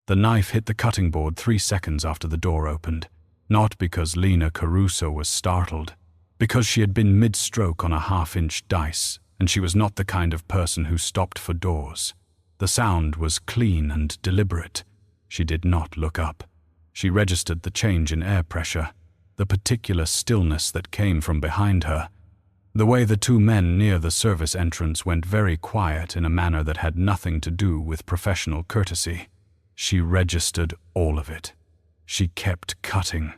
The knife hit the cutting board 3 seconds after the door opened, not because Lena Caruso was startled, because she had been mid-stroke on a half-inch dice, and she was not the kind of person who stopped for doors. The sound was clean and deliberate. She did not look up. She registered the change in air pressure, the particular stillness that came from behind her. The way the two men near the service entrance went very quiet in a manner that had nothing to do with professional courtesy. She registered all of it. She kept cutting.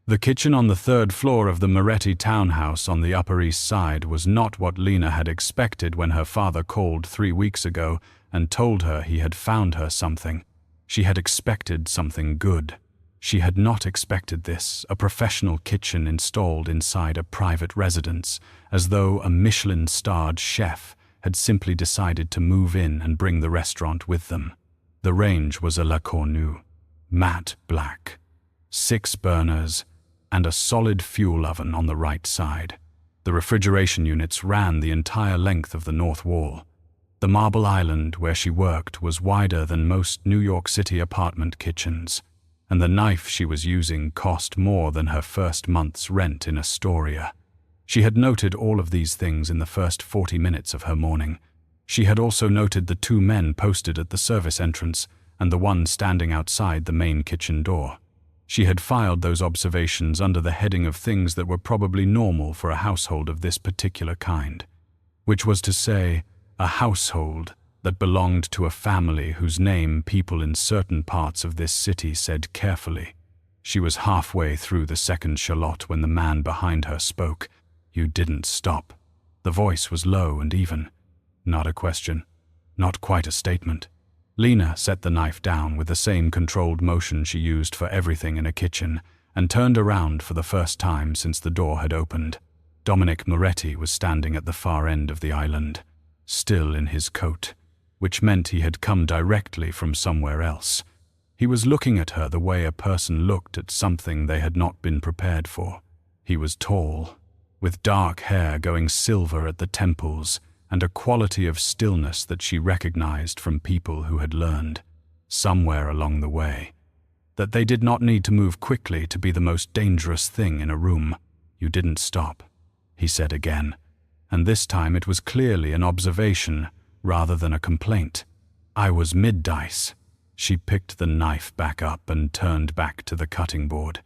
The kitchen on the 3rd floor of the Moretti townhouse on the Upper East Side was not what Lena had expected when her father called 3 weeks ago and told her he had found her something. She had expected something good. She had not expected this, a professional kitchen installed inside a private residence, as though a Michelin-starred chef had simply decided to move in and bring the restaurant with them. The range was a La Cornue, matte black, 6 burners, and a solid fuel oven on the right side. The refrigeration units ran the entire length of the north wall. The marble island where she worked was wider than most New York City apartment kitchens, and the knife she was using cost more than her first month's rent in Astoria. She had noted all of these things in the first 40 minutes of her morning. She had also noted the 2 men posted at the service entrance and the one standing outside the main kitchen door. She had filed those observations under the heading of things that were probably normal for a household of this particular kind, which was to say, a household that belonged to a family whose name people in certain parts of this city said carefully. She was halfway through the second shallot when the man behind her spoke. "You didn't stop." The voice was low and even. Not a question, not quite a statement. Lena set the knife down with the same controlled motion she used for everything in a kitchen and turned around for the first time since the door had opened. Dominic Moretti was standing at the far end of the island, still in his coat, which meant he had come directly from somewhere else. He was looking at her the way a person looked at something they had not been prepared for. He was tall, with dark hair going silver at the temples, and a quality of stillness that she recognized from people who had learned, somewhere along the way, that they did not need to move quickly to be the most dangerous thing in a room. "You didn't stop," he said again, and this time it was clearly an observation rather than a complaint. "I was mid-dice." She picked the knife back up and turned back to the cutting board.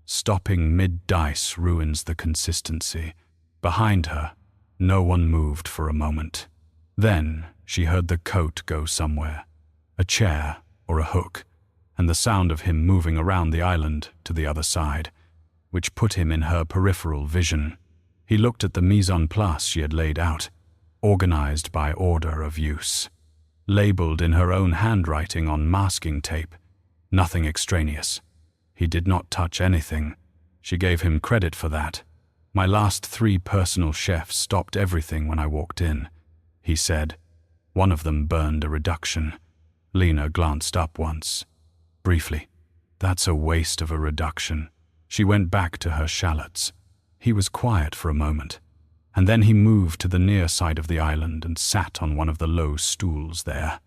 Stopping mid-dice ruins the consistency. Behind her, no one moved for a moment. Then she heard the coat go somewhere, a chair or a hook, and the sound of him moving around the island to the other side, which put him in her peripheral vision. He looked at the mise en place she had laid out, organized by order of use, labeled in her own handwriting on masking tape, nothing extraneous. He did not touch anything. She gave him credit for that. "My last 3 personal chefs stopped everything when I walked in," he said. "One of them burned a reduction." Lena glanced up once, briefly. "That's a waste of a reduction." She went back to her shallots. He was quiet for a moment, and then he moved to the near side of the island and sat on one of the low stools there,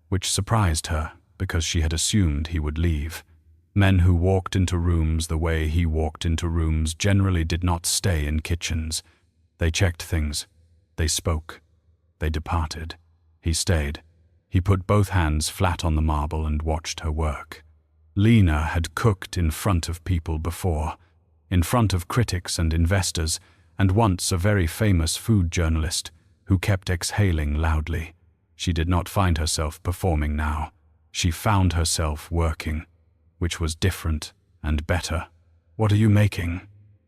which surprised her because she had assumed he would leave. Men who walked into rooms the way he walked into rooms generally did not stay in kitchens. They checked things. They spoke. They departed. He stayed. He put both hands flat on the marble and watched her work. Lena had cooked in front of people before, in front of critics and investors, and once a very famous food journalist who kept exhaling loudly. She did not find herself performing now. She found herself working, which was different and better. "What are you making?"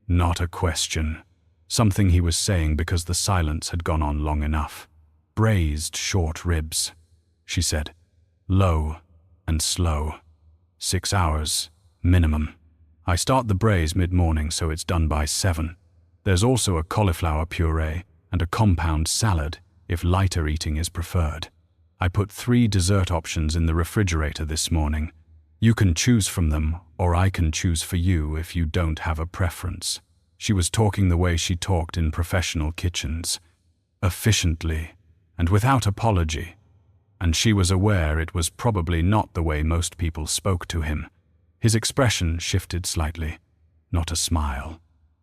Not a question. Something he was saying because the silence had gone on long enough. "Braised short ribs," she said, low and slow. 6 hours, minimum. I start the braise mid-morning so it's done by 7. There's also a cauliflower puree and a compound salad if lighter eating is preferred. I put 3 dessert options in the refrigerator this morning. You can choose from them, or I can choose for you if you don't have a preference. She was talking the way she talked in professional kitchens, efficiently and without apology. and she was aware it was probably not the way most people spoke to him. His expression shifted slightly. Not a smile.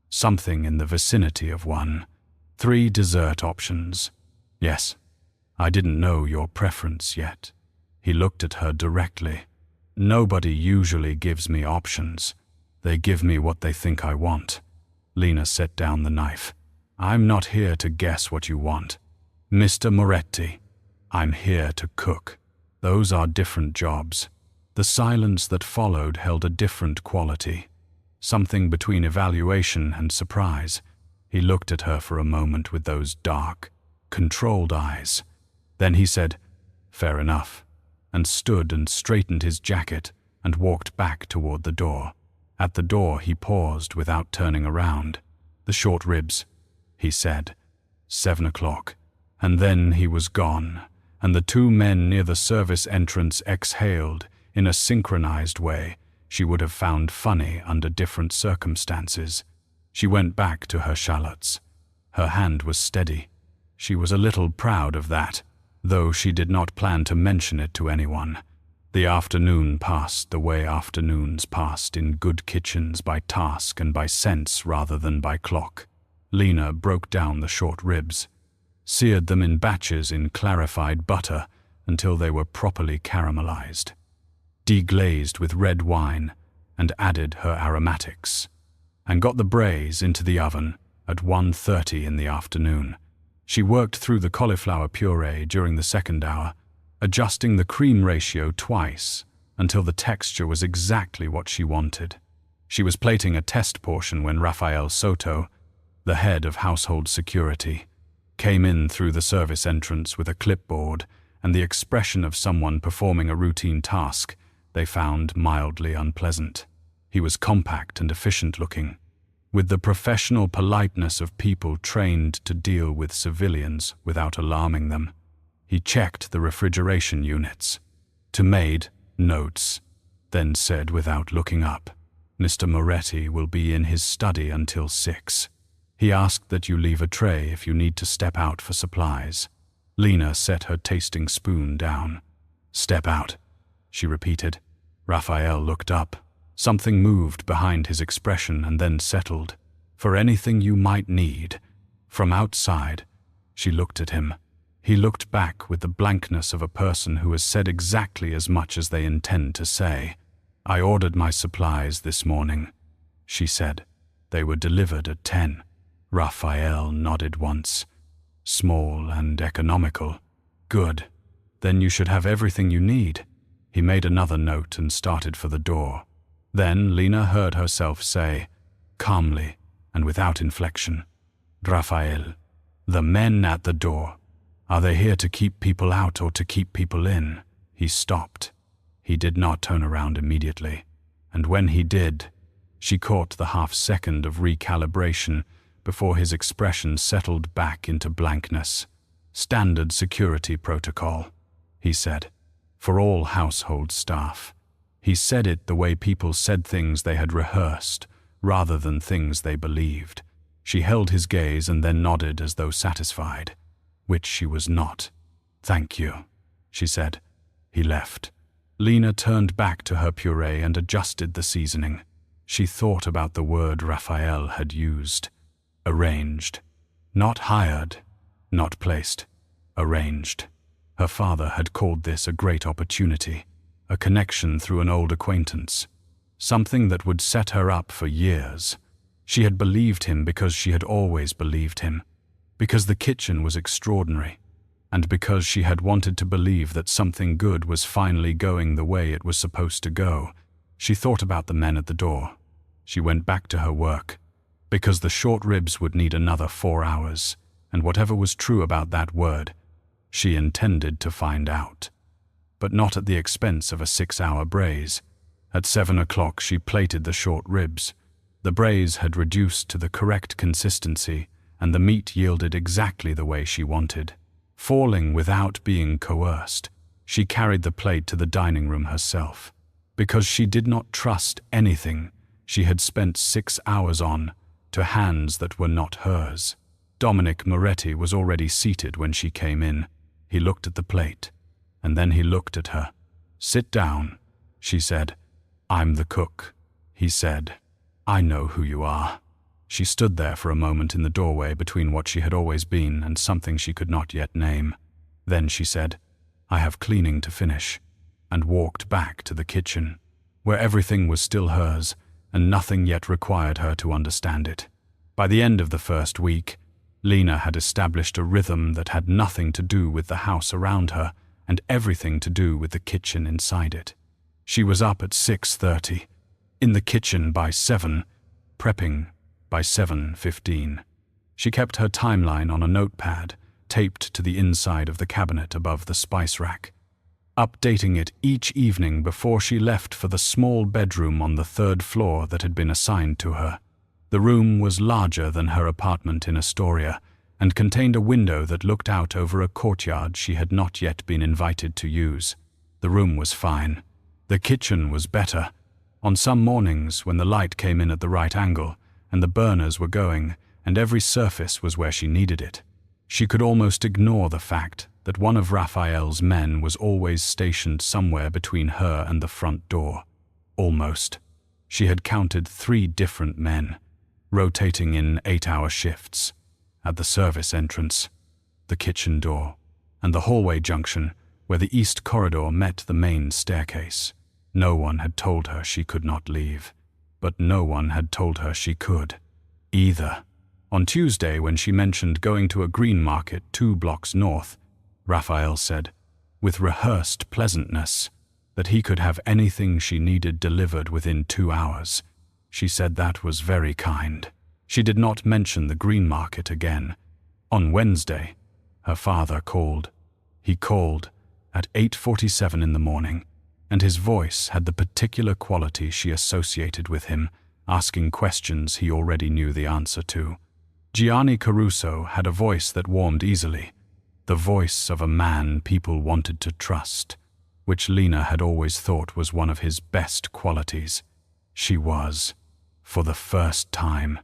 Something in the vicinity of one. 3 dessert options. Yes, I didn't know your preference yet. He looked at her directly. Nobody usually gives me options. They give me what they think I want. Lena set down the knife. I'm not here to guess what you want. Mr. Moretti, I'm here to cook. Those are different jobs. The silence that followed held a different quality. Something between evaluation and surprise. He looked at her for a moment with those dark, controlled eyes. Then he said, "Fair enough," and stood and straightened his jacket and walked back toward the door. At the door he paused without turning around. "The short ribs," he said. 7 o'clock. And then he was gone, and the 2 men near the service entrance exhaled in a synchronized way she would have found funny under different circumstances. She went back to her shallots. Her hand was steady. She was a little proud of that, though she did not plan to mention it to anyone. The afternoon passed the way afternoons passed in good kitchens, by task and by sense rather than by clock. Lena broke down the short ribs, seared them in batches in clarified butter until they were properly caramelized, deglazed with red wine, and added her aromatics, and got the braise into the oven at 1:30 in the afternoon. She worked through the cauliflower puree during the second hour, adjusting the cream ratio twice until the texture was exactly what she wanted. She was plating a test portion when Rafael Soto, the head of household security, came in through the service entrance with a clipboard and the expression of someone performing a routine task they found mildly unpleasant. He was compact and efficient-looking, with the professional politeness of people trained to deal with civilians without alarming them. He checked the refrigeration units, made notes, then said without looking up, "Mr. Moretti will be in his study until 6. He asked that you leave a tray if you need to step out for supplies." Lena set her tasting spoon down. "Step out," she repeated. Raphael looked up. Something moved behind his expression and then settled. "For anything you might need." From outside, she looked at him. He looked back with the blankness of a person who has said exactly as much as they intend to say. "I ordered my supplies this morning," she said. "They were delivered at 10. Raphael nodded once. "Small and economical. Good. Then you should have everything you need." He made another note and started for the door. Then Lena heard herself say, calmly and without inflection, "Raphael, the men at the door, are they here to keep people out or to keep people in?" He stopped. He did not turn around immediately, and when he did, she caught the half-second of recalibration before his expression settled back into blankness. "Standard security protocol," he said, "for all household staff." He said it the way people said things they had rehearsed, rather than things they believed. She held his gaze and then nodded as though satisfied, which she was not. "Thank you," she said. He left. Lena turned back to her puree and adjusted the seasoning. She thought about the word Raphael had used. Arranged. Not hired, not placed. Arranged. Her father had called this a great opportunity, a connection through an old acquaintance, something that would set her up for years. She had believed him because she had always believed him, because the kitchen was extraordinary, and because she had wanted to believe that something good was finally going the way it was supposed to go. She thought about the men at the door. She went back to her work, because the short ribs would need another 4 hours, and whatever was true about that word, she intended to find out. But not at the expense of a 6-hour braise. At 7 o'clock she plated the short ribs. The braise had reduced to the correct consistency, and the meat yielded exactly the way she wanted. Falling without being coerced, she carried the plate to the dining room herself, because she did not trust anything she had spent 6 hours on to hands that were not hers. Dominic Moretti was already seated when she came in. He looked at the plate. and then he looked at her. "Sit down," she said. "I'm the cook," he said. "I know who you are." She stood there for a moment in the doorway between what she had always been and something she could not yet name. Then she said, "I have cleaning to finish," and walked back to the kitchen, where everything was still hers, and nothing yet required her to understand it. By the end of the first week, Lena had established a rhythm that had nothing to do with the house around her and everything to do with the kitchen inside it. She was up at 6:30, in the kitchen by 7, prepping by 7:15. She kept her timeline on a notepad, taped to the inside of the cabinet above the spice rack, updating it each evening before she left for the small bedroom on the 3rd floor that had been assigned to her. The room was larger than her apartment in Astoria and contained a window that looked out over a courtyard she had not yet been invited to use. The room was fine. The kitchen was better. On some mornings, when the light came in at the right angle and the burners were going and every surface was where she needed it, she could almost ignore the fact that one of Raphael's men was always stationed somewhere between her and the front door. Almost. She had counted 3 different men, rotating in 8-hour shifts, at the service entrance, the kitchen door, and the hallway junction where the east corridor met the main staircase. No one had told her she could not leave, but no one had told her she could, either. On Tuesday, when she mentioned going to a green market 2 blocks north, Raphael said, with rehearsed pleasantness, that he could have anything she needed delivered within 2 hours. She said that was very kind. She did not mention the green market again. On Wednesday, her father called. He called at 8:47 in the morning, and his voice had the particular quality she associated with him, asking questions he already knew the answer to. Lena Caruso had a voice that warmed easily, the voice of a man people wanted to trust, which Lena had always thought was one of his best qualities. She was, for the first time,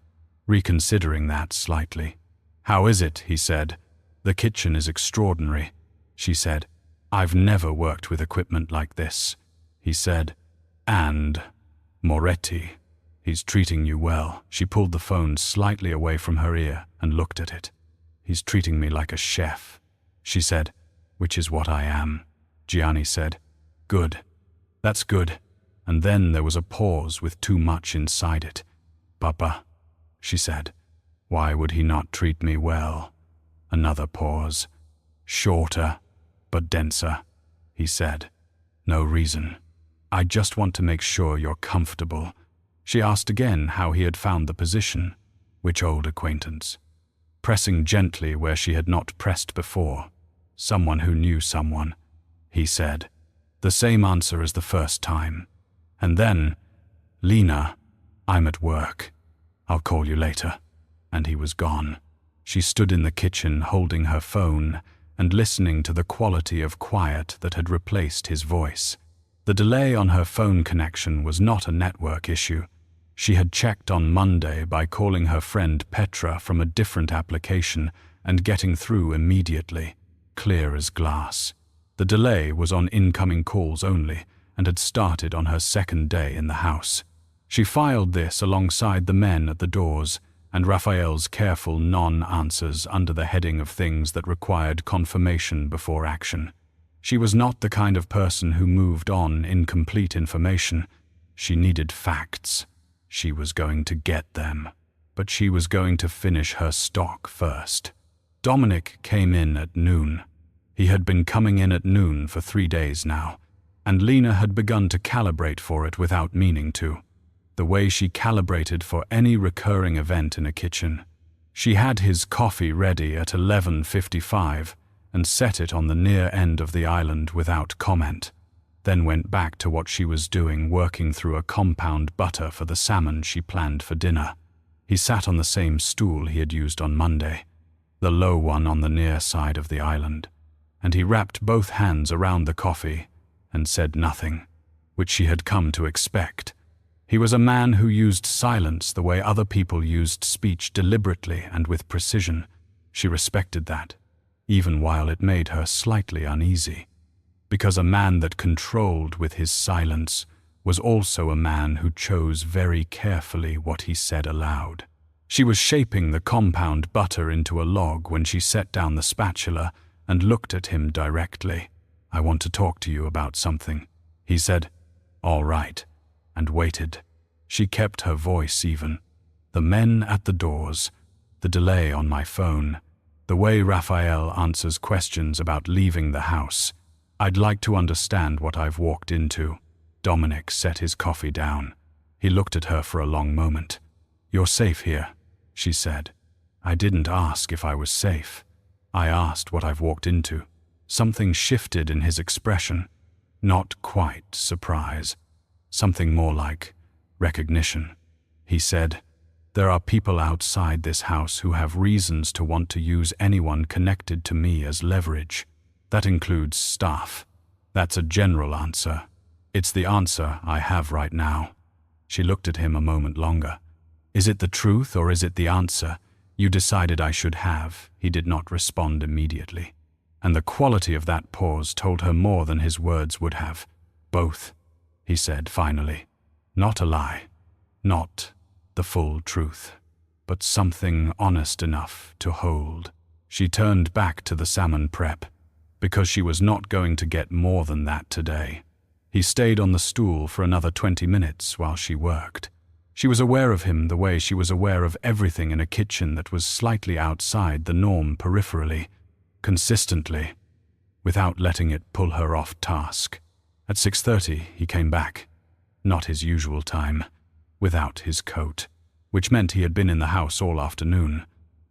reconsidering that slightly. "How is it?" he said. "The kitchen is extraordinary," she said. "I've never worked with equipment like this," he said. "And Moretti, he's treating you well." She pulled the phone slightly away from her ear and looked at it. "He's treating me like a chef," she said. "Which is what I am," Gianni said. "Good. That's good." And then there was a pause with too much inside it. "Papa," she said, "why would he not treat me well?" Another pause. "Shorter, but denser," he said. "No reason. I just want to make sure you're comfortable." She asked again how he had found the position. Which old acquaintance? Pressing gently where she had not pressed before. Someone who knew someone, he said. The same answer as the first time. And then, "Lena, I'm at work. I'll call you later." And he was gone. She stood in the kitchen holding her phone and listening to the quality of quiet that had replaced his voice. The delay on her phone connection was not a network issue. She had checked on Monday by calling her friend Petra from a different application and getting through immediately, clear as glass. The delay was on incoming calls only and had started on her second day in the house. She filed this alongside the men at the doors and Raphael's careful non-answers under the heading of things that required confirmation before action. She was not the kind of person who moved on incomplete information. She needed facts. She was going to get them, but she was going to finish her stock first. Dominic came in at noon. He had been coming in at noon for 3 days now, and Lena had begun to calibrate for it without meaning to. The way she calibrated for any recurring event in a kitchen. She had his coffee ready at 11:55 and set it on the near end of the island without comment, then went back to what she was doing, working through a compound butter for the salmon she planned for dinner. He sat on the same stool he had used on Monday, the low one on the near side of the island, and he wrapped both hands around the coffee and said nothing, which she had come to expect. He was a man who used silence the way other people used speech, deliberately and with precision. She respected that, even while it made her slightly uneasy. because a man that controlled with his silence was also a man who chose very carefully what he said aloud. She was shaping the compound butter into a log when she set down the spatula and looked at him directly. "I want to talk to you about something," he said. "All right," and waited. She kept her voice even. The men at the doors, the delay on my phone, the way Raphael answers questions about leaving the house. "I'd like to understand what I've walked into." Dominic set his coffee down. He looked at her for a long moment. "You're safe here," she said. "I didn't ask if I was safe. I asked what I've walked into." Something shifted in his expression. Not quite surprise. Something more like recognition. He said, "There are people outside this house who have reasons to want to use anyone connected to me as leverage. That includes staff. That's a general answer. It's the answer I have right now." She looked at him a moment longer. "Is it the truth or is it the answer you decided I should have?" He did not respond immediately. And the quality of that pause told her more than his words would have. "Both," he said finally. "Not a lie. Not the full truth, but something honest enough to hold." She turned back to the salmon prep, because she was not going to get more than that today. He stayed on the stool for another 20 minutes while she worked. She was aware of him the way she was aware of everything in a kitchen that was slightly outside the norm peripherally, consistently, without letting it pull her off task. At 6:30 he came back, not his usual time, without his coat, which meant he had been in the house all afternoon.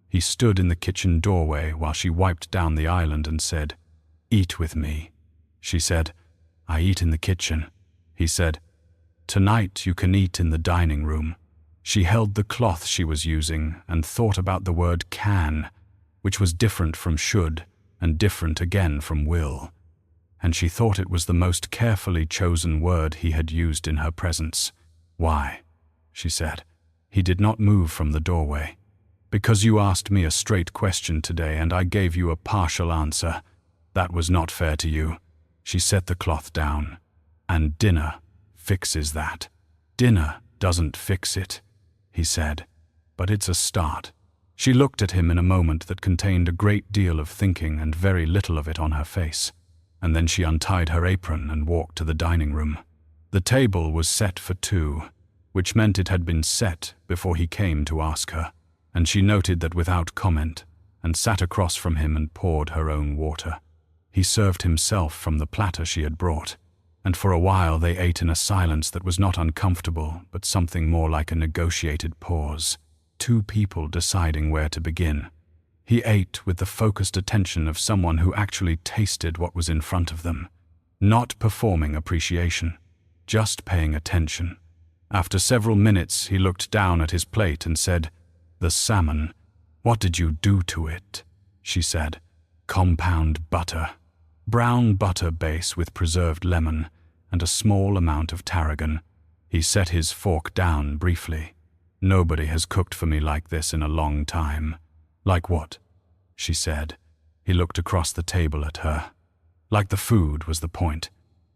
He stood in the kitchen doorway while she wiped down the island and said, "Eat with me." She said, "I eat in the kitchen." He said, "Tonight you can eat in the dining room." She held the cloth she was using and thought about the word can, which was different from should and different again from will. And she thought it was the most carefully chosen word he had used in her presence. "Why?" she said. He did not move from the doorway. "Because you asked me a straight question today and I gave you a partial answer. That was not fair to you." She set the cloth down. "And dinner fixes that." "Dinner doesn't fix it," he said, "but it's a start." She looked at him in a moment that contained a great deal of thinking and very little of it on her face, and then she untied her apron and walked to the dining room. The table was set for two, which meant it had been set before he came to ask her, and she noted that without comment, and sat across from him and poured her own water. He served himself from the platter she had brought, and for a while they ate in a silence that was not uncomfortable, but something more like a negotiated pause. Two people deciding where to begin. He ate with the focused attention of someone who actually tasted what was in front of them, not performing appreciation, just paying attention. After several minutes, he looked down at his plate and said, "The salmon. What did you do to it?" She said, "Compound butter. Brown butter base with preserved lemon and a small amount of tarragon." He set his fork down briefly. "Nobody has cooked for me like this in a long time." "Like what?" she said. He looked across the table at her. Like the food was the point.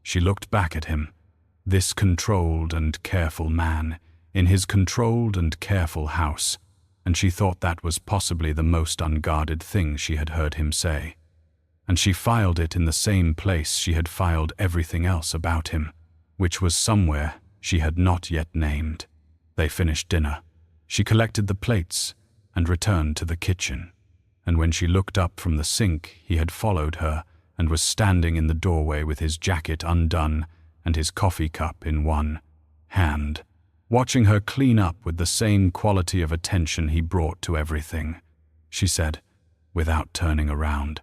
She looked back at him. This controlled and careful man, in his controlled and careful house, and she thought that was possibly the most unguarded thing she had heard him say. And she filed it in the same place she had filed everything else about him, which was somewhere she had not yet named. They finished dinner. She collected the plates and returned to the kitchen, and when she looked up from the sink, he had followed her and was standing in the doorway with his jacket undone and his coffee cup in one hand, watching her clean up with the same quality of attention he brought to everything. She said, without turning around,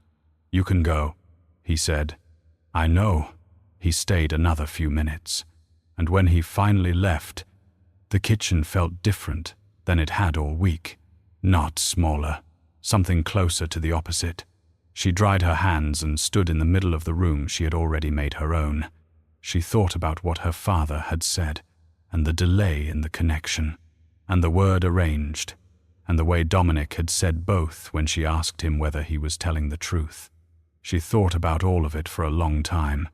"You can go," he said. "I know." He stayed another few minutes, and when he finally left, the kitchen felt different than it had all week. Not smaller, something closer to the opposite. She dried her hands and stood in the middle of the room she had already made her own. She thought about what her father had said, and the delay in the connection, and the word arranged, and the way Dominic had said both when she asked him whether he was telling the truth. She thought about all of it for a long time.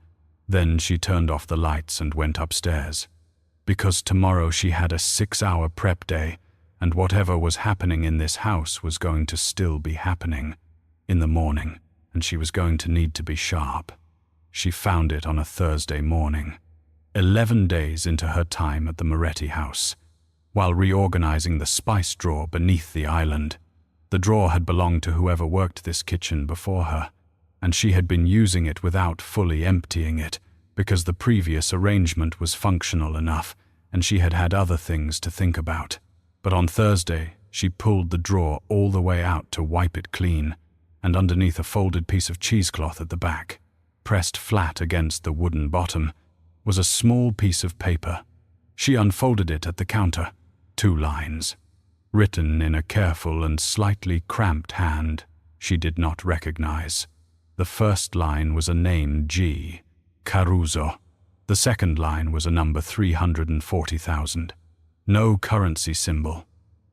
Then she turned off the lights and went upstairs. Because tomorrow she had a 6-hour prep day, and whatever was happening in this house was going to still be happening in the morning, and she was going to need to be sharp. She found it on a Thursday morning, 11 days into her time at the Moretti house. While reorganizing the spice drawer beneath the island, the drawer had belonged to whoever worked this kitchen before her, and she had been using it without fully emptying it, because the previous arrangement was functional enough, and she had had other things to think about. But on Thursday, she pulled the drawer all the way out to wipe it clean, and underneath a folded piece of cheesecloth at the back, pressed flat against the wooden bottom, was a small piece of paper. She unfolded it at the counter. 2 lines, written in a careful and slightly cramped hand she did not recognize. The first line was a name G. Caruso. The second line was a number 340,000. No currency symbol,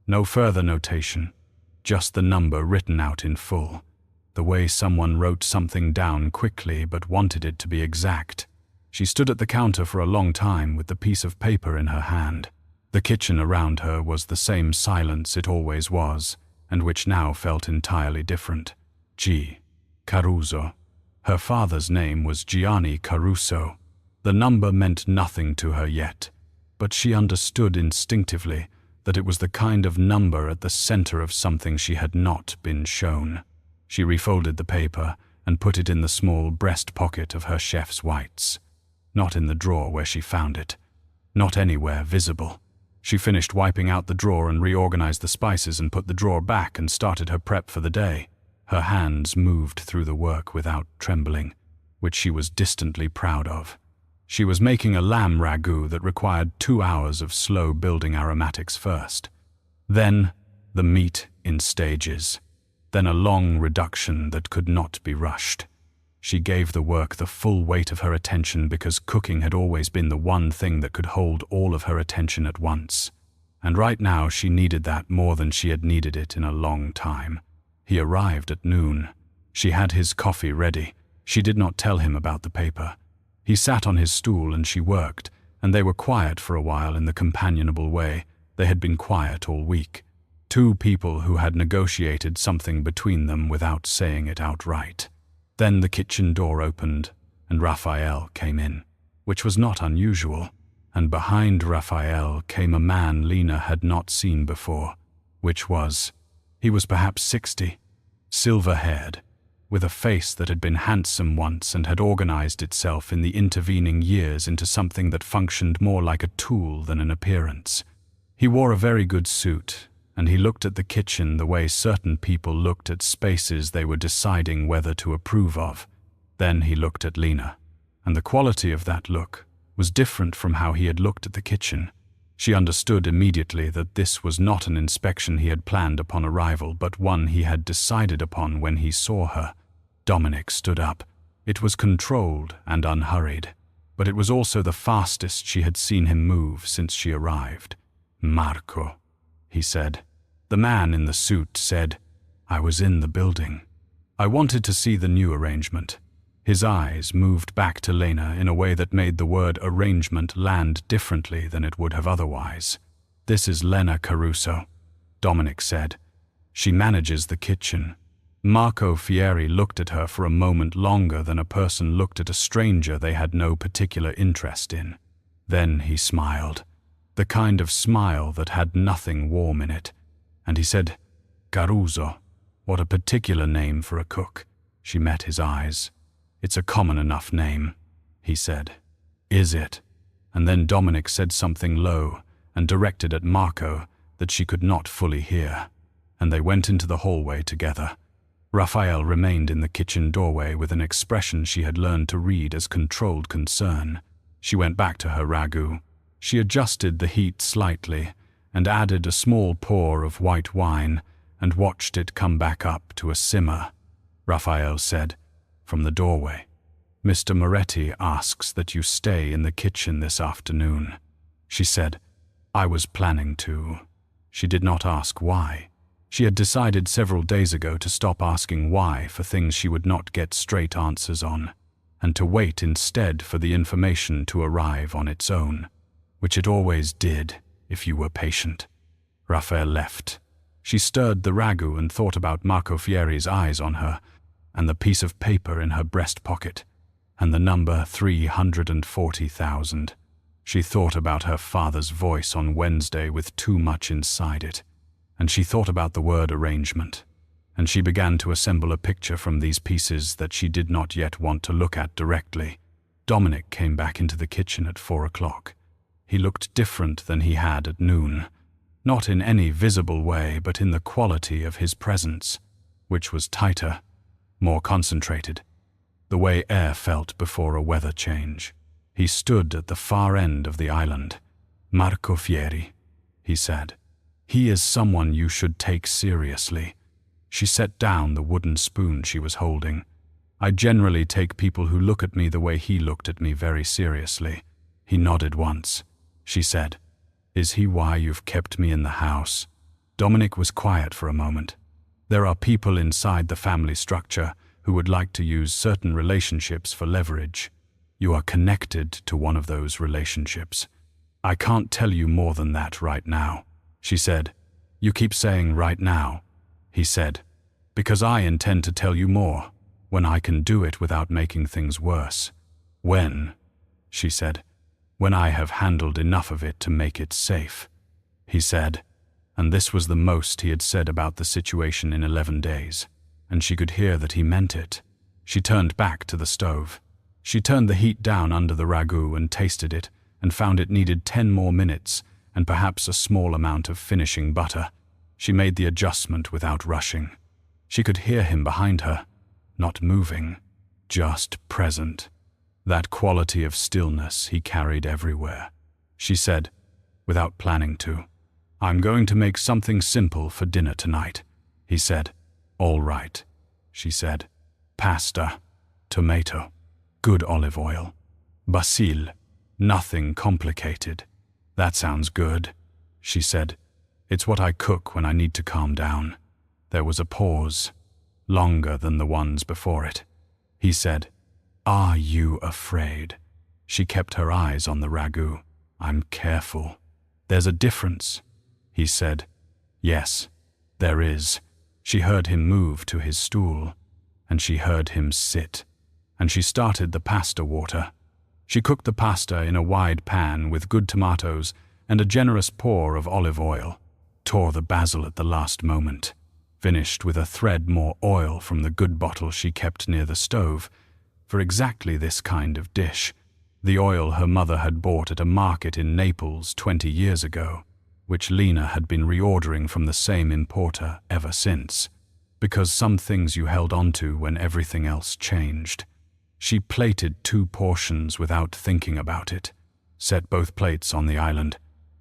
no further notation, just the number written out in full, the way someone wrote something down quickly but wanted it to be exact. She stood at the counter for a long time with the piece of paper in her hand. The kitchen around her was the same silence it always was, and which now felt entirely different. G. Caruso. Her father's name was Gianni Caruso. The number meant nothing to her yet, but she understood instinctively that it was the kind of number at the center of something she had not been shown. She refolded the paper and put it in the small breast pocket of her chef's whites. Not in the drawer where she found it. Not anywhere visible. She finished wiping out the drawer and reorganized the spices and put the drawer back and started her prep for the day. Her hands moved through the work without trembling, which she was distantly proud of. She was making a lamb ragout that required 2 hours of slow building aromatics first. Then the meat in stages. Then a long reduction that could not be rushed. She gave the work the full weight of her attention because cooking had always been the one thing that could hold all of her attention at once. And right now she needed that more than she had needed it in a long time. He arrived at noon. She had his coffee ready. She did not tell him about the paper. He sat on his stool and she worked, and they were quiet for a while in the companionable way they had been quiet all week. 2 people who had negotiated something between them without saying it outright. Then the kitchen door opened, and Raphael came in, which was not unusual, and behind Raphael came a man Lena had not seen before, he was perhaps 60, silver-haired, with a face that had been handsome once and had organized itself in the intervening years into something that functioned more like a tool than an appearance. He wore a very good suit, and he looked at the kitchen the way certain people looked at spaces they were deciding whether to approve of. Then he looked at Lena, and the quality of that look was different from how he had looked at the kitchen. She understood immediately that this was not an inspection he had planned upon arrival, but one he had decided upon when he saw her. Dominic stood up. It was controlled and unhurried, but it was also the fastest she had seen him move since she arrived. "Marco," he said. The man in the suit said, "I was in the building. I wanted to see the new arrangement." His eyes moved back to Lena in a way that made the word arrangement land differently than it would have otherwise. "This is Lena Caruso," Dominic said. "She manages the kitchen." Marco Fieri looked at her for a moment longer than a person looked at a stranger they had no particular interest in. Then he smiled, the kind of smile that had nothing warm in it, and he said, "Caruso, what a particular name for a cook." She met his eyes. "It's a common enough name," he said. "Is it?" And then Dominic said something low and directed at Marco that she could not fully hear, and they went into the hallway together. Raphael remained in the kitchen doorway with an expression she had learned to read as controlled concern. She went back to her ragout. She adjusted the heat slightly and added a small pour of white wine and watched it come back up to a simmer. Raphael said, from the doorway, "Mr. Moretti asks that you stay in the kitchen this afternoon." She said, "I was planning to." She did not ask why. She had decided several days ago to stop asking why for things she would not get straight answers on, and to wait instead for the information to arrive on its own, which it always did if you were patient. Raphael left. She stirred the ragu and thought about Marco Fieri's eyes on her, and the piece of paper in her breast pocket, and the number 340,000. She thought about her father's voice on Wednesday with too much inside it, and she thought about the word arrangement, and she began to assemble a picture from these pieces that she did not yet want to look at directly. Dominic came back into the kitchen at 4 o'clock. He looked different than he had at noon, not in any visible way, but in the quality of his presence, which was tighter, more concentrated, the way air felt before a weather change. He stood at the far end of the island. "Marco Fieri," he said. "He is someone you should take seriously." She set down the wooden spoon she was holding. "I generally take people who look at me the way he looked at me very seriously." He nodded once. She said, "Is he why you've kept me in the house?" Dominic was quiet for a moment. There are people inside the family structure who would like to use certain relationships for leverage. You are connected to one of those relationships. "I can't tell you more than that right now," she said. "You keep saying right now," he said, "because I intend to tell you more, when I can do it without making things worse." "When?" she said. "When I have handled enough of it to make it safe," he said, and this was the most he had said about the situation in 11 days, and she could hear that he meant it. She turned back to the stove. She turned the heat down under the ragu and tasted it, and found it needed 10 more minutes and perhaps a small amount of finishing butter. She made the adjustment without rushing. She could hear him behind her, not moving, just present. That quality of stillness he carried everywhere. She said, without planning to, "I'm going to make something simple for dinner tonight," he said. "All right," she said. "Pasta, tomato, good olive oil, basil, nothing complicated." "That sounds good," she said. "It's what I cook when I need to calm down." There was a pause, longer than the ones before it. He said, "Are you afraid?" She kept her eyes on the ragu. "I'm careful." "There's a difference," he said. "Yes, there is." She heard him move to his stool, and she heard him sit, and she started the pasta water. She cooked the pasta in a wide pan with good tomatoes and a generous pour of olive oil, tore the basil at the last moment, finished with a thread more oil from the good bottle she kept near the stove, for exactly this kind of dish, the oil her mother had bought at a market in Naples 20 years ago, which Lena had been reordering from the same importer ever since, because some things you held onto when everything else changed. She plated 2 portions without thinking about it, set both plates on the island,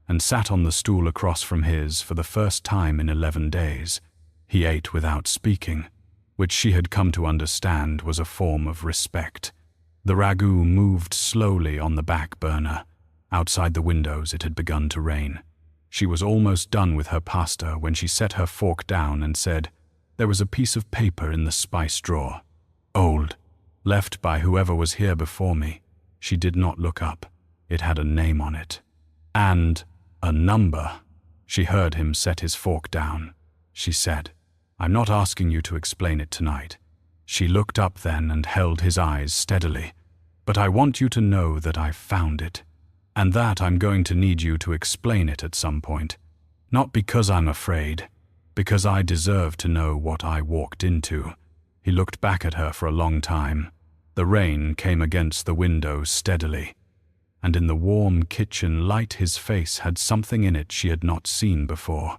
and sat on the stool across from his for the first time in 11 days. He ate without speaking, which she had come to understand was a form of respect. The ragu moved slowly on the back burner. Outside the windows it had begun to rain. She was almost done with her pasta when she set her fork down and said, "There was a piece of paper in the spice drawer. Old. Left by whoever was here before me." She did not look up. It had a name on it. "And a number." She heard him set his fork down. She said, "I'm not asking you to explain it tonight." She looked up then and held his eyes steadily. "But I want you to know that I found it, and that I'm going to need you to explain it at some point. Not because I'm afraid, because I deserve to know what I walked into." He looked back at her for a long time. The rain came against the window steadily, and in the warm kitchen light his face had something in it she had not seen before.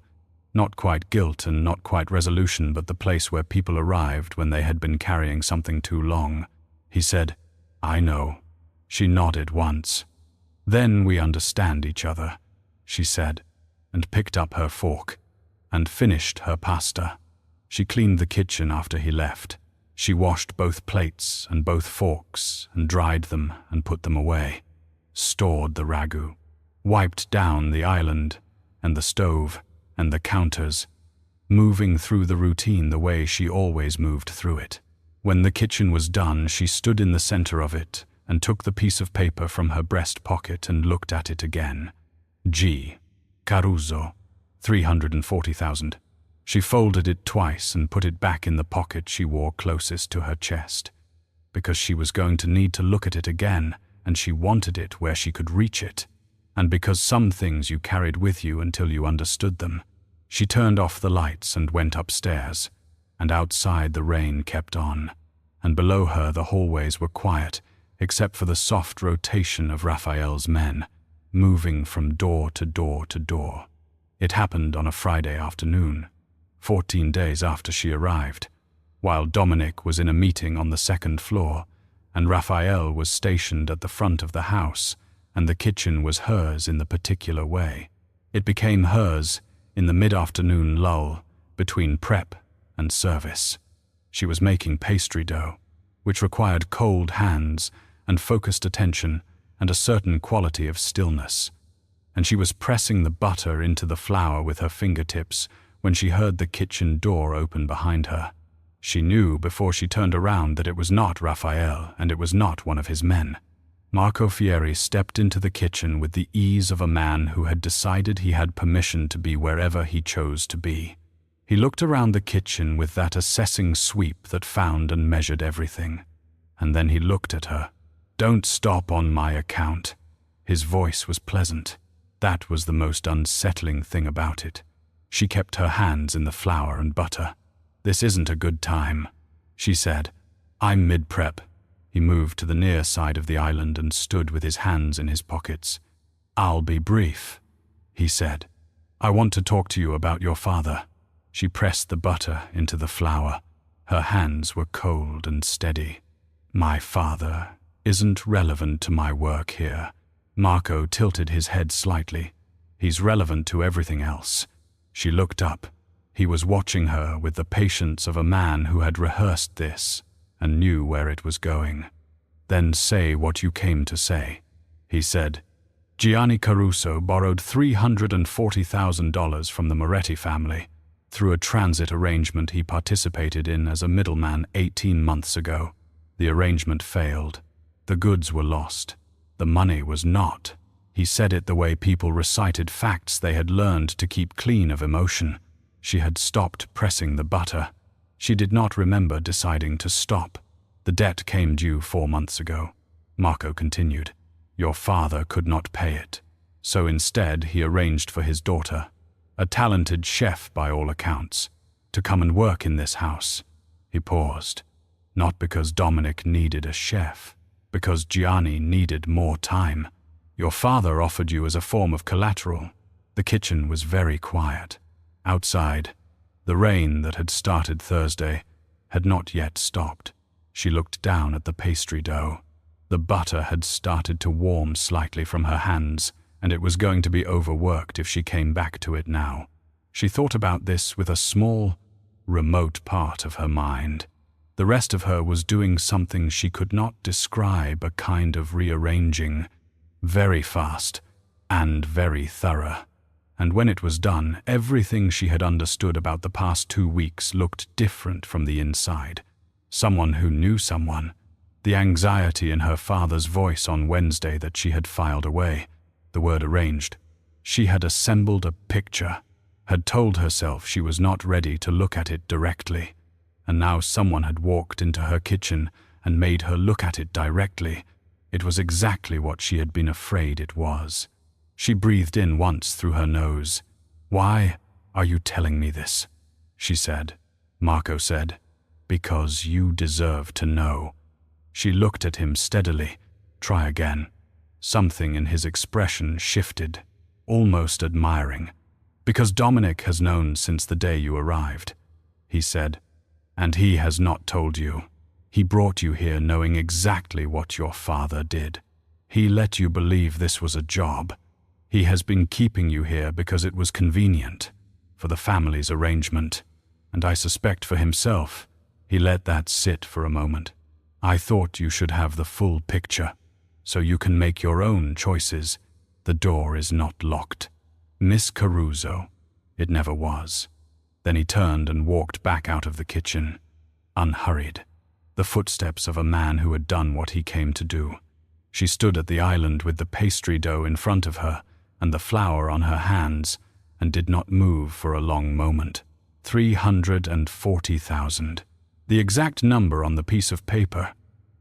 Not quite guilt and not quite resolution, but the place where people arrived when they had been carrying something too long. He said, "I know." She nodded once. "Then we understand each other," she said, and picked up her fork, and finished her pasta. She cleaned the kitchen after he left. She washed both plates and both forks and dried them and put them away, stored the ragu, wiped down the island and the stove and the counters, moving through the routine the way she always moved through it. When the kitchen was done, she stood in the center of it and took the piece of paper from her breast pocket and looked at it again. G. Caruso, 340,000. She folded it twice and put it back in the pocket she wore closest to her chest, because she was going to need to look at it again, and she wanted it where she could reach it, and because some things you carried with you until you understood them. She turned off the lights and went upstairs, and outside the rain kept on, and below her the hallways were quiet, except for the soft rotation of Raphael's men, moving from door to door to door. It happened on a Friday afternoon, 14 days after she arrived, while Dominic was in a meeting on the second floor, and Raphael was stationed at the front of the house, and the kitchen was hers in the particular way. It became hers in the mid-afternoon lull between prep and service. She was making pastry dough, which required cold hands and focused attention and a certain quality of stillness, and she was pressing the butter into the flour with her fingertips when she heard the kitchen door open behind her. She knew before she turned around that it was not Raphael and it was not one of his men. Marco Fieri stepped into the kitchen with the ease of a man who had decided he had permission to be wherever he chose to be. He looked around the kitchen with that assessing sweep that found and measured everything, and then he looked at her. "Don't stop on my account." His voice was pleasant. That was the most unsettling thing about it. She kept her hands in the flour and butter. "This isn't a good time," she said. "I'm mid-prep." He moved to the near side of the island and stood with his hands in his pockets. "I'll be brief," he said. "I want to talk to you about your father." She pressed the butter into the flour. Her hands were cold and steady. "My father isn't relevant to my work here." Marco tilted his head slightly. "He's relevant to everything else." She looked up. He was watching her with the patience of a man who had rehearsed this and knew where it was going. "Then say what you came to say," he said. Gianni Caruso borrowed $340,000 from the Moretti family through a transit arrangement he participated in as a middleman 18 months ago. The arrangement failed. The goods were lost. The money was not. He said it the way people recited facts they had learned to keep clean of emotion. She had stopped pressing the butter. She did not remember deciding to stop. "The debt came due 4 months ago," Marco continued. "Your father could not pay it. So instead he arranged for his daughter, a talented chef by all accounts, to come and work in this house." He paused. "Not because Dominic needed a chef, because Gianni needed more time. Your father offered you as a form of collateral." The kitchen was very quiet. Outside, the rain that had started Thursday had not yet stopped. She looked down at the pastry dough. The butter had started to warm slightly from her hands, and it was going to be overworked if she came back to it now. She thought about this with a small, remote part of her mind. The rest of her was doing something she could not describe, a kind of rearranging, very fast and very thorough. And when it was done, everything she had understood about the past 2 weeks looked different from the inside. Someone who knew someone. The anxiety in her father's voice on Wednesday that she had filed away. The word arranged. She had assembled a picture, had told herself she was not ready to look at it directly, and now someone had walked into her kitchen and made her look at it directly. It was exactly what she had been afraid it was. She breathed in once through her nose. "Why are you telling me this?" she said. Marco said, "Because you deserve to know." She looked at him steadily. "Try again." Something in his expression shifted, almost admiring. "Because Dominic has known since the day you arrived," he said. "And he has not told you. He brought you here knowing exactly what your father did. He let you believe this was a job. He has been keeping you here because it was convenient, for the family's arrangement, and I suspect for himself, he let that sit for a moment. I thought you should have the full picture, so you can make your own choices. The door is not locked. Miss Caruso, it never was. Then he turned and walked back out of the kitchen, unhurried, the footsteps of a man who had done what he came to do. She stood at the island with the pastry dough in front of her and the flour on her hands, and did not move for a long moment. 340,000. The exact number on the piece of paper.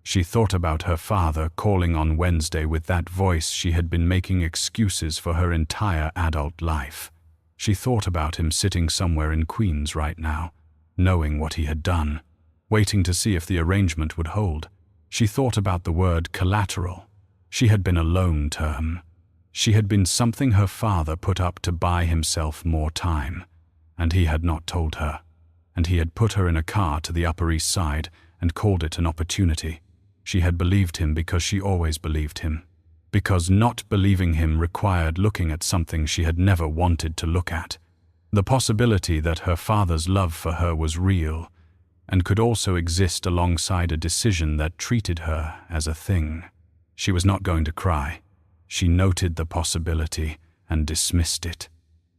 She thought about her father calling on Wednesday with that voice she had been making excuses for her entire adult life. She thought about him sitting somewhere in Queens right now, knowing what he had done, waiting to see if the arrangement would hold. She thought about the word collateral. She had been a loan term. She had been something her father put up to buy himself more time, and he had not told her. And he had put her in a car to the Upper East Side and called it an opportunity. She had believed him because she always believed him, because not believing him required looking at something she had never wanted to look at. The possibility that her father's love for her was real and could also exist alongside a decision that treated her as a thing. She was not going to cry. She noted the possibility and dismissed it,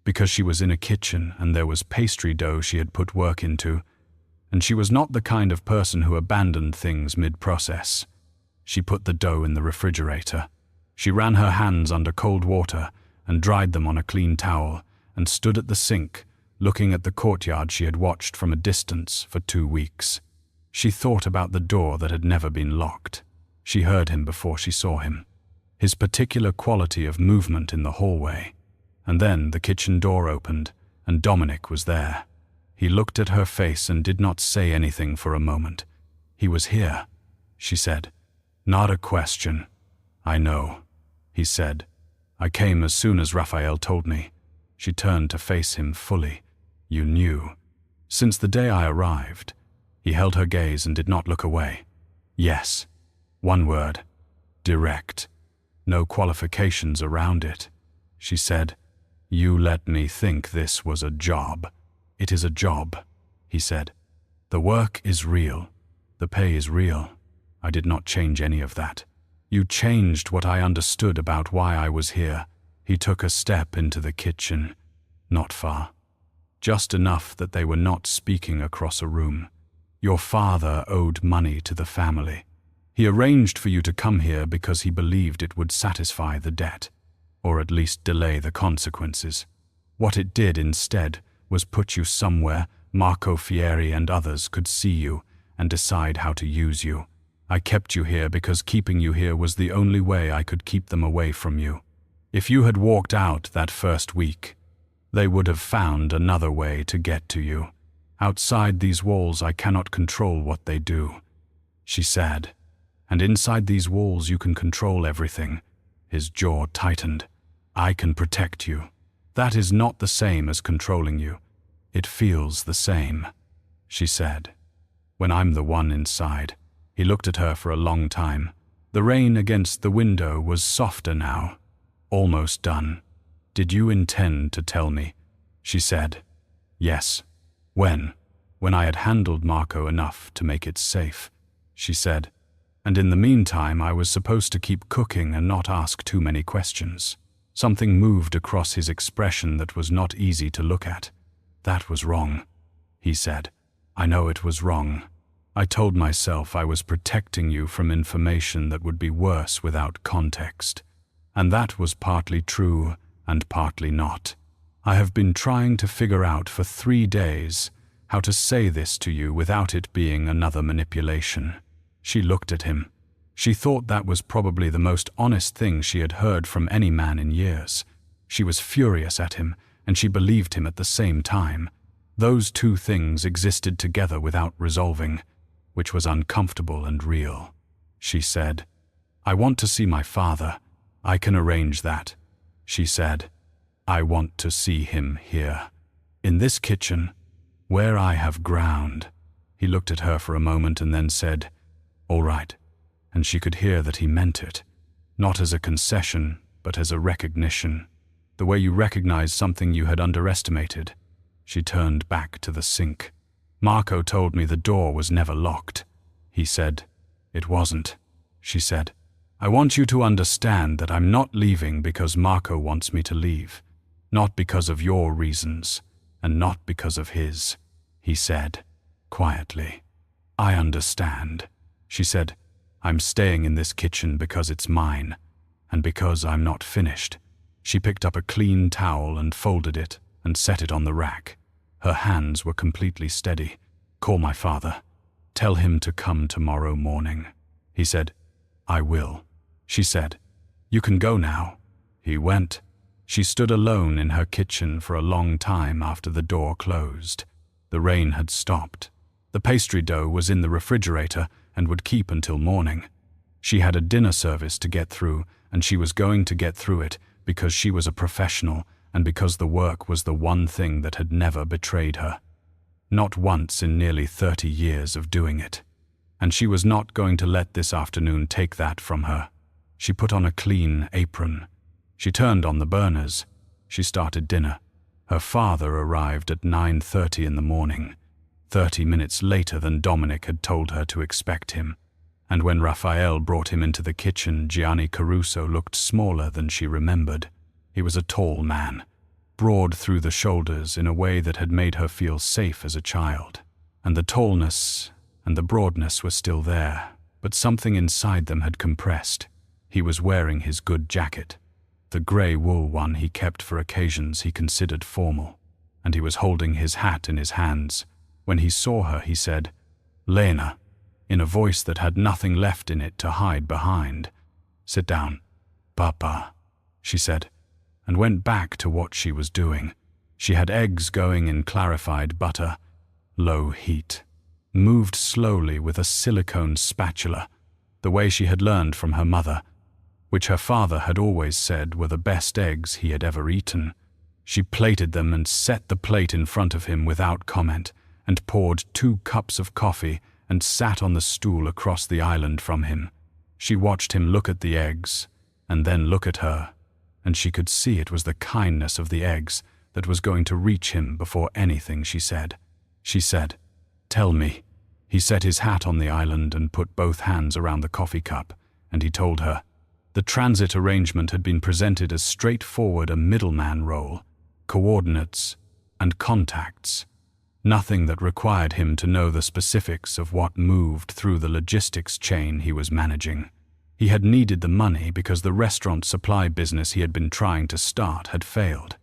because she was in a kitchen and there was pastry dough she had put work into, and she was not the kind of person who abandoned things mid-process. She put the dough in the refrigerator. She ran her hands under cold water and dried them on a clean towel and stood at the sink, looking at the courtyard she had watched from a distance for 2 weeks. She thought about the door that had never been locked. She heard him before she saw him, his particular quality of movement in the hallway. And then the kitchen door opened, and Dominic was there. He looked at her face and did not say anything for a moment. "He was here," she said. "Not a question." "I know," he said. "I came as soon as Raphael told me." She turned to face him fully. "You knew." "Since the day I arrived." He held her gaze and did not look away. "Yes." One word. "Direct." No qualifications around it. She said, "You let me think this was a job." "It is a job," he said. "The work is real. The pay is real. I did not change any of that. You changed what I understood about why I was here." He took a step into the kitchen. Not far. Just enough that they were not speaking across a room. "Your father owed money to the family. He arranged for you to come here because he believed it would satisfy the debt, or at least delay the consequences. What it did instead was put you somewhere Marco Fieri and others could see you and decide how to use you. I kept you here because keeping you here was the only way I could keep them away from you. If you had walked out that first week, they would have found another way to get to you. Outside these walls I cannot control what they do," she said. "And inside these walls you can control everything." His jaw tightened. "I can protect you. That is not the same as controlling you. It feels the same," she said. "When I'm the one inside." He looked at her for a long time. The rain against the window was softer now. "Almost done. Did you intend to tell me?" she said. "Yes." "When?" "When I had handled Marco enough to make it safe," she said. "And in the meantime I was supposed to keep cooking and not ask too many questions." Something moved across his expression that was not easy to look at. "That was wrong," he said. "I know it was wrong. I told myself I was protecting you from information that would be worse without context. And that was partly true and partly not. I have been trying to figure out for 3 days how to say this to you without it being another manipulation." She looked at him. She thought that was probably the most honest thing she had heard from any man in years. She was furious at him, and she believed him at the same time. Those two things existed together without resolving, which was uncomfortable and real. She said, "I want to see my father. I can arrange that," she said. "I want to see him here. In this kitchen, where I have ground." He looked at her for a moment and then said, "All right," and she could hear that he meant it, not as a concession, but as a recognition, the way you recognize something you had underestimated. She turned back to the sink. "Marco told me the door was never locked," he said. "It wasn't," she said. "I want you to understand that I'm not leaving because Marco wants me to leave, not because of your reasons, and not because of his, he said, quietly. I understand, she said. I'm staying in this kitchen because it's mine, and because I'm not finished. She picked up a clean towel and folded it and set it on the rack. Her hands were completely steady. Call my father. Tell him to come tomorrow morning, he said. I will, she said. You can go now. He went. She stood alone in her kitchen for a long time after the door closed. The rain had stopped. The pastry dough was in the refrigerator and would keep until morning. She had a dinner service to get through, and she was going to get through it because she was a professional and because the work was the one thing that had never betrayed her. Not once in nearly 30 years of doing it. And she was not going to let this afternoon take that from her. She put on a clean apron. She turned on the burners. She started dinner. Her father arrived at 9:30 in the morning, 30 minutes later than Dominic had told her to expect him. And when Raphael brought him into the kitchen, Gianni Caruso looked smaller than she remembered. He was a tall man, broad through the shoulders in a way that had made her feel safe as a child. And the tallness and the broadness were still there, but something inside them had compressed. He was wearing his good jacket, the grey wool one he kept for occasions he considered formal, and he was holding his hat in his hands. When he saw her, he said, Lena, in a voice that had nothing left in it to hide behind. Sit down, Papa, she said, and went back to what she was doing. She had eggs going in clarified butter, low heat, moved slowly with a silicone spatula, the way she had learned from her mother, which her father had always said were the best eggs he had ever eaten. She plated them and set the plate in front of him without comment, and poured 2 cups of coffee and sat on the stool across the island from him. She watched him look at the eggs, and then look at her, and she could see it was the kindness of the eggs that was going to reach him before anything she said. She said, Tell me. He set his hat on the island and put both hands around the coffee cup, and he told her. The transit arrangement had been presented as straightforward a middleman role, coordinates and contacts. Nothing that required him to know the specifics of what moved through the logistics chain he was managing. He had needed the money because the restaurant supply business he had been trying to start had failed,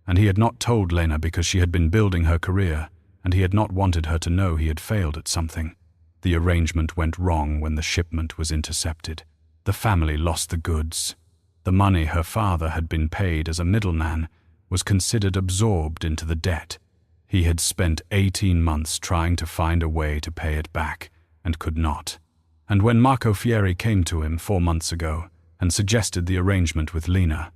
and he had not told Lena because she had been building her career, and he had not wanted her to know he had failed at something. The arrangement went wrong when the shipment was intercepted. The family lost the goods. The money her father had been paid as a middleman was considered absorbed into the debt. He had spent 18 months trying to find a way to pay it back, and could not. And when Marco Fieri came to him 4 months ago and suggested the arrangement with Lena,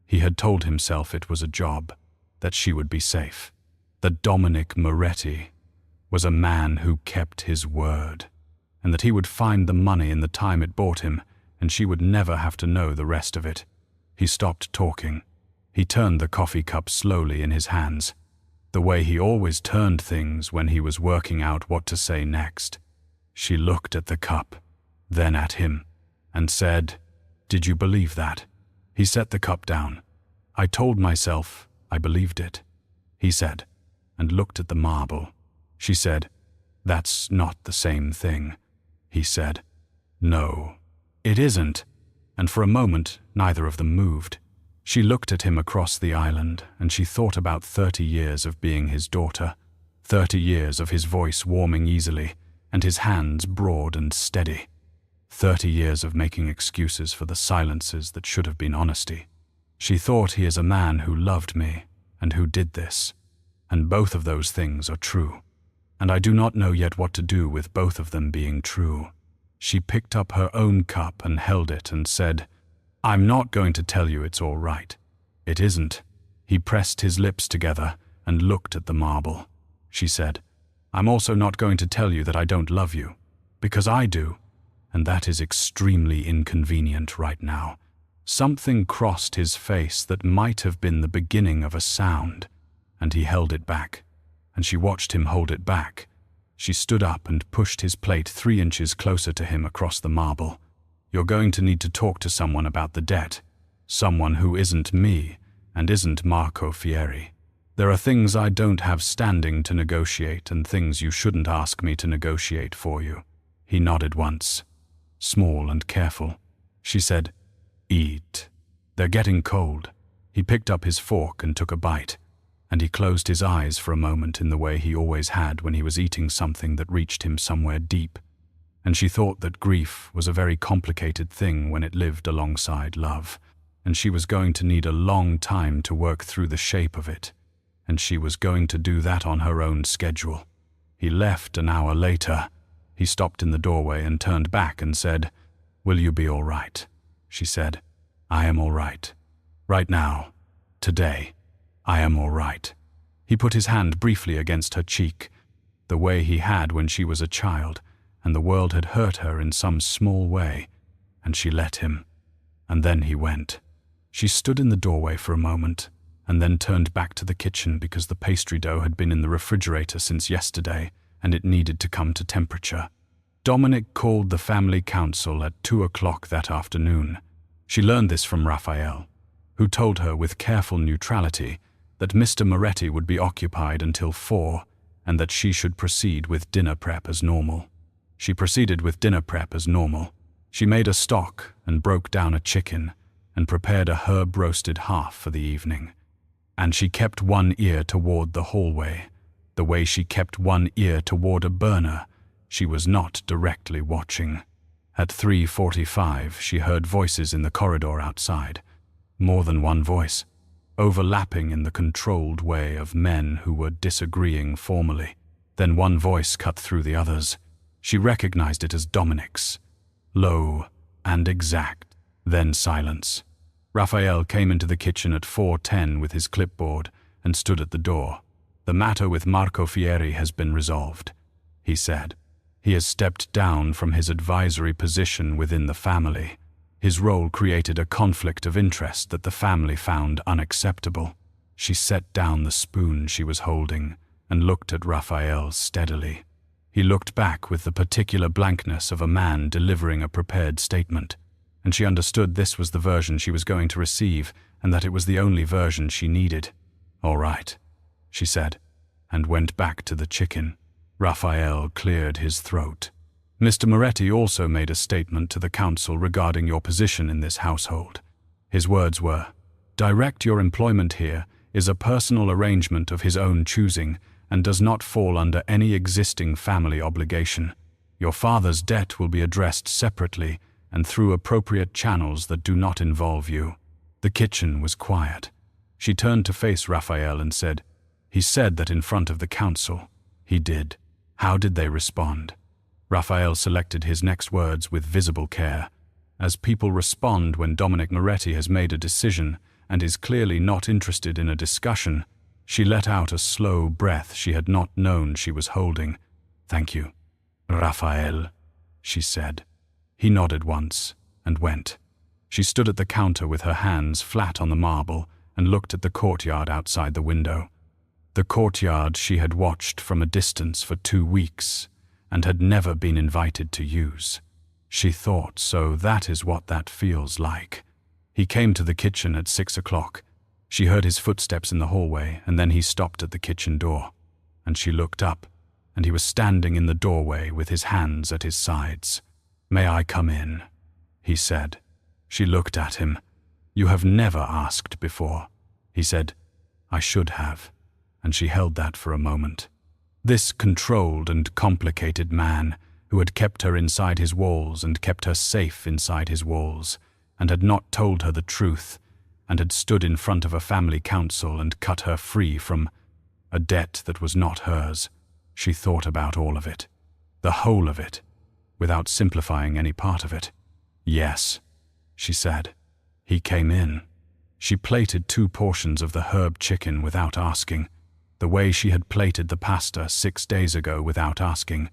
he had told himself it was a job, that she would be safe. That Dominic Moretti was a man who kept his word, and that he would find the money in the time it bought him, and she would never have to know the rest of it. He stopped talking. He turned the coffee cup slowly in his hands, the way he always turned things when he was working out what to say next. She looked at the cup, then at him, and said, Did you believe that? He set the cup down. I told myself I believed it, he said, and looked at the marble. She said, That's not the same thing. He said, No, it isn't. And for a moment, neither of them moved. She looked at him across the island, and she thought about 30 years of being his daughter, 30 years of his voice warming easily, and his hands broad and steady, 30 years of making excuses for the silences that should have been honesty. She thought, he is a man who loved me, and who did this, and both of those things are true, and I do not know yet what to do with both of them being true. She picked up her own cup and held it and said, I'm not going to tell you it's all right. It isn't. He pressed his lips together and looked at the marble. She said, I'm also not going to tell you that I don't love you, because I do, and that is extremely inconvenient right now. Something crossed his face that might have been the beginning of a sound, and he held it back, and she watched him hold it back. She stood up and pushed his plate 3 inches closer to him across the marble. You're going to need to talk to someone about the debt, someone who isn't me and isn't Marco Fieri. There are things I don't have standing to negotiate and things you shouldn't ask me to negotiate for you. He nodded once. Small and careful. She said, "Eat. They're getting cold." He picked up his fork and took a bite, and he closed his eyes for a moment in the way he always had when he was eating something that reached him somewhere deep. And she thought that grief was a very complicated thing when it lived alongside love, and she was going to need a long time to work through the shape of it, and she was going to do that on her own schedule. He left an hour later. He stopped in the doorway and turned back and said, "Will you be all right?" She said, "I am all right. Right now. Today. I am all right." He put his hand briefly against her cheek, the way he had when she was a child, and the world had hurt her in some small way, and she let him. And then he went. She stood in the doorway for a moment, and then turned back to the kitchen because the pastry dough had been in the refrigerator since yesterday, and it needed to come to temperature. Dominic called the family council at 2 o'clock that afternoon. She learned this from Raphael, who told her with careful neutrality that Mr. Moretti would be occupied until 4 and that she should proceed with dinner prep as normal. She proceeded with dinner prep as normal. She made a stock and broke down a chicken and prepared a herb-roasted half for the evening. And she kept one ear toward the hallway, the way she kept one ear toward a burner. She was not directly watching. At 3:45, she heard voices in the corridor outside. More than one voice, overlapping in the controlled way of men who were disagreeing formally. Then one voice cut through the others. She recognized it as Dominic's. Low and exact. Then silence. Raphael came into the kitchen at 4:10 with his clipboard and stood at the door. "The matter with Marco Fieri has been resolved," he said. "He has stepped down from his advisory position within the family. His role created a conflict of interest that the family found unacceptable." She set down the spoon she was holding and looked at Raphael steadily. He looked back with the particular blankness of a man delivering a prepared statement, and she understood this was the version she was going to receive and that it was the only version she needed. "All right," she said, and went back to the chicken. Raphael cleared his throat. "Mr. Moretti also made a statement to the council regarding your position in this household. His words were, 'Direct your employment here is a personal arrangement of his own choosing and does not fall under any existing family obligation. Your father's debt will be addressed separately and through appropriate channels that do not involve you.'" The kitchen was quiet. She turned to face Raphael and said, "He said that in front of the council." "He did. How did they respond?" Raphael selected his next words with visible care. As people respond when Dominic Moretti has made a decision and is clearly not interested in a discussion, she let out a slow breath she had not known she was holding. "Thank you, Raphael," she said. He nodded once and went. She stood at the counter with her hands flat on the marble and looked at the courtyard outside the window. The courtyard she had watched from a distance for 2 weeks and had never been invited to use. She thought, so that is what that feels like. He came to the kitchen at 6 o'clock. She heard his footsteps in the hallway, and then he stopped at the kitchen door. And she looked up, and he was standing in the doorway with his hands at his sides. "May I come in?" he said. She looked at him. "You have never asked before." He said, "I should have." And she held that for a moment. This controlled and complicated man, who had kept her inside his walls and kept her safe inside his walls, and had not told her the truth, and had stood in front of a family council and cut her free from a debt that was not hers. She thought about all of it, the whole of it, without simplifying any part of it. "Yes," she said. He came in. She plated 2 portions of the herb chicken without asking, the way she had plated the pasta 6 days ago without asking,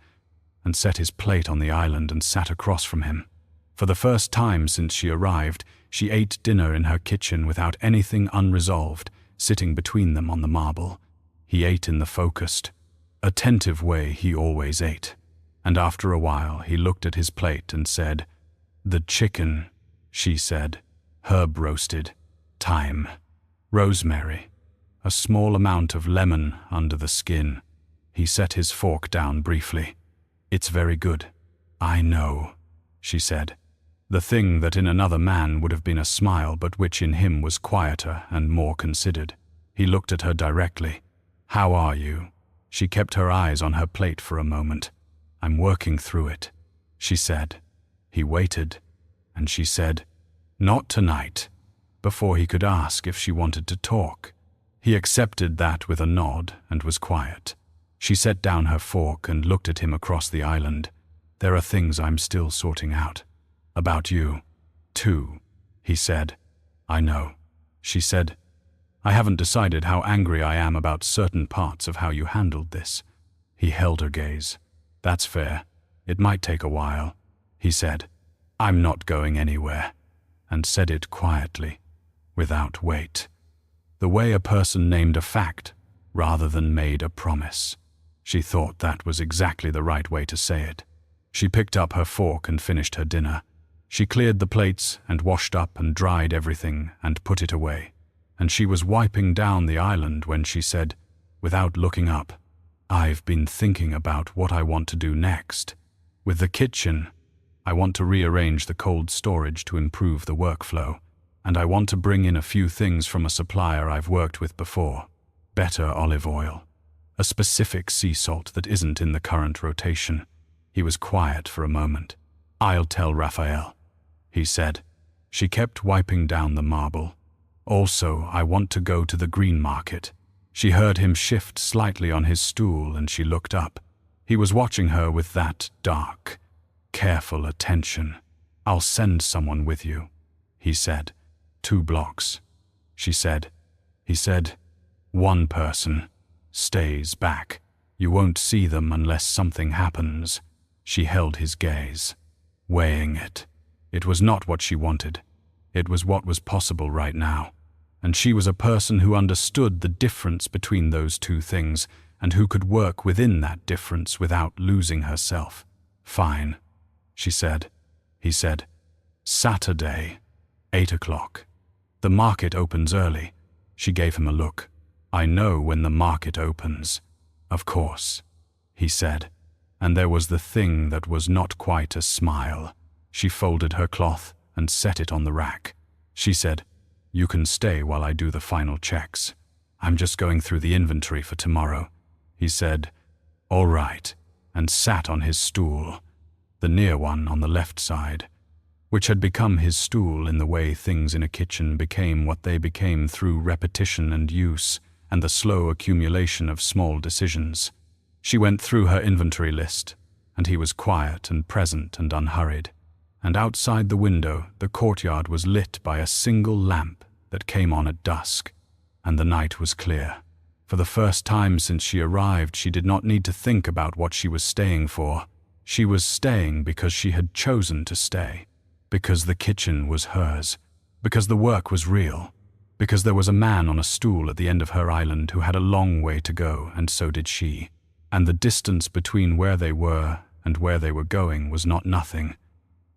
and set his plate on the island and sat across from him. For the first time since she arrived, she ate dinner in her kitchen without anything unresolved, sitting between them on the marble. He ate in the focused, attentive way he always ate, and after a while he looked at his plate and said, "The chicken," she said, "herb roasted, thyme, rosemary, a small amount of lemon under the skin. He set his fork down briefly. "It's very good." "I know," she said. The thing that in another man would have been a smile, but which in him was quieter and more considered. He looked at her directly. "How are you?" She kept her eyes on her plate for a moment. "I'm working through it," she said. He waited, and she said, "Not tonight," before he could ask if she wanted to talk. He accepted that with a nod and was quiet. She set down her fork and looked at him across the island. "There are things I'm still sorting out. About you, too," he said. "I know," she said. "I haven't decided how angry I am about certain parts of how you handled this." He held her gaze. "That's fair. It might take a while," he said. "I'm not going anywhere," and said it quietly, without weight. The way a person named a fact rather than made a promise. She thought that was exactly the right way to say it. She picked up her fork and finished her dinner. She cleared the plates and washed up and dried everything and put it away. And she was wiping down the island when she said, without looking up, "I've been thinking about what I want to do next. With the kitchen, I want to rearrange the cold storage to improve the workflow, and I want to bring in a few things from a supplier I've worked with before. Better olive oil. A specific sea salt that isn't in the current rotation." He was quiet for a moment. "I'll tell Raphael," he said. She kept wiping down the marble. "Also, I want to go to the green market." She heard him shift slightly on his stool and she looked up. He was watching her with that dark, careful attention. "I'll send someone with you," he said. 2 blocks, she said. He said, "One person stays back. You won't see them unless something happens." She held his gaze, weighing it. It was not what she wanted. It was what was possible right now. And she was a person who understood the difference between those two things and who could work within that difference without losing herself. "Fine," she said. He said, "Saturday, 8 o'clock. The market opens early." She gave him a look. "I know when the market opens." "Of course," he said. And there was the thing that was not quite a smile. She folded her cloth and set it on the rack. She said, "You can stay while I do the final checks. I'm just going through the inventory for tomorrow." He said, "All right," and sat on his stool, the near one on the left side, which had become his stool in the way things in a kitchen became what they became through repetition and use and the slow accumulation of small decisions. She went through her inventory list, and he was quiet and present and unhurried. And outside the window, the courtyard was lit by a single lamp that came on at dusk, and the night was clear. For the first time since she arrived, she did not need to think about what she was staying for. She was staying because she had chosen to stay, because the kitchen was hers, because the work was real, because there was a man on a stool at the end of her island who had a long way to go, and so did she. And the distance between where they were and where they were going was not nothing,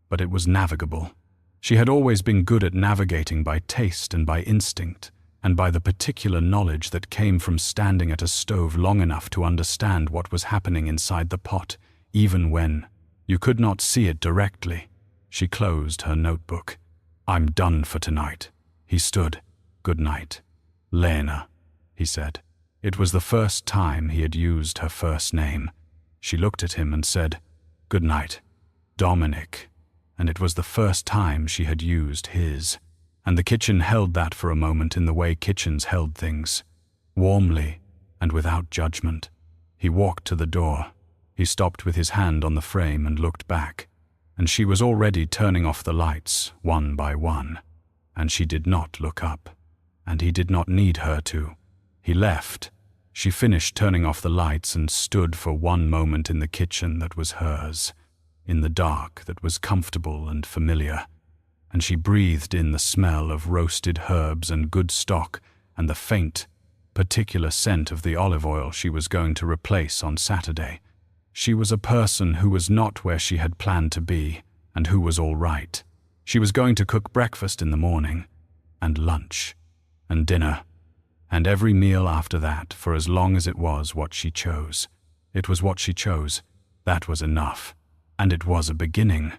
but it was navigable. She had always been good at navigating by taste and by instinct, and by the particular knowledge that came from standing at a stove long enough to understand what was happening inside the pot, even when you could not see it directly. She closed her notebook. "I'm done for tonight." He stood. "Good night, Lena," he said. It was the first time he had used her first name. She looked at him and said, "Good night, Dominic," and it was the first time she had used his. And the kitchen held that for a moment in the way kitchens held things, warmly and without judgment. He walked to the door. He stopped with his hand on the frame and looked back, and she was already turning off the lights one by one, and she did not look up, and he did not need her to. He left. She finished turning off the lights and stood for one moment in the kitchen that was hers, in the dark that was comfortable and familiar, and she breathed in the smell of roasted herbs and good stock and the faint, particular scent of the olive oil she was going to replace on Saturday. She was a person who was not where she had planned to be, and who was all right. She was going to cook breakfast in the morning, and lunch, and dinner, And every meal after that, for as long as it was what she chose. It was what she chose. That was enough. And it was a beginning.